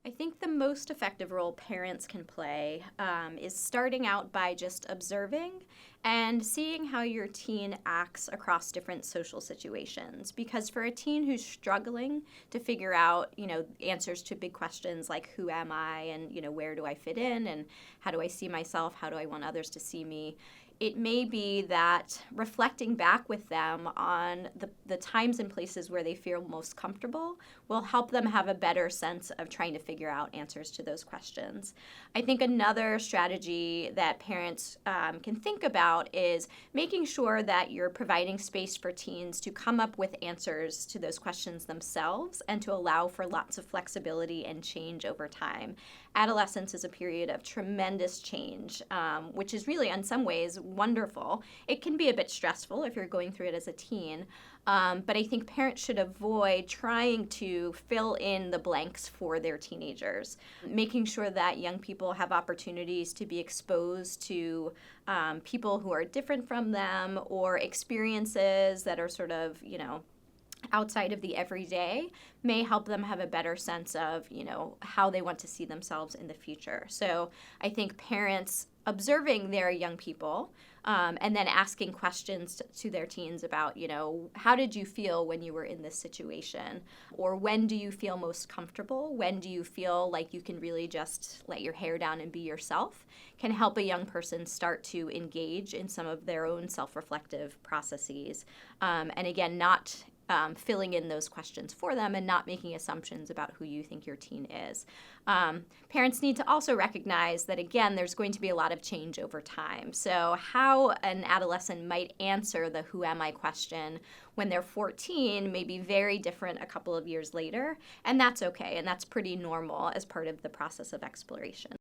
I think the most effective role parents can play is starting out by just observing and seeing how your teen acts across different social situations. Because for a teen who's struggling to figure out, answers to big questions like who am I and, where do I fit in and how do I see myself, how do I want others to see me, it may be that reflecting back with them on the times and places where they feel most comfortable will help them have a better sense of trying to figure out answers to those questions. I think another strategy that parents can think about is making sure that you're providing space for teens to come up with answers to those questions themselves and to allow for lots of flexibility and change over time. Adolescence is a period of tremendous change, which is really, in some ways, wonderful. It can be a bit stressful if you're going through it as a teen, but I think parents should avoid trying to fill in the blanks for their teenagers, making sure that young people have opportunities to be exposed to people who are different from them or experiences that are sort of, outside of the everyday may help them have a better sense of, how they want to see themselves in the future. So I think parents observing their young people and then asking questions to their teens about, how did you feel when you were in this situation? Or when do you feel most comfortable? When do you feel like you can really just let your hair down and be yourself? Can help a young person start to engage in some of their own self-reflective processes. And again, not filling in those questions for them and not making assumptions about who you think your teen is. Parents need to also recognize that, again, there's going to be a lot of change over time. So how an adolescent might answer the who am I question when they're 14 may be very different a couple of years later, and that's okay, and that's pretty normal as part of the process of exploration.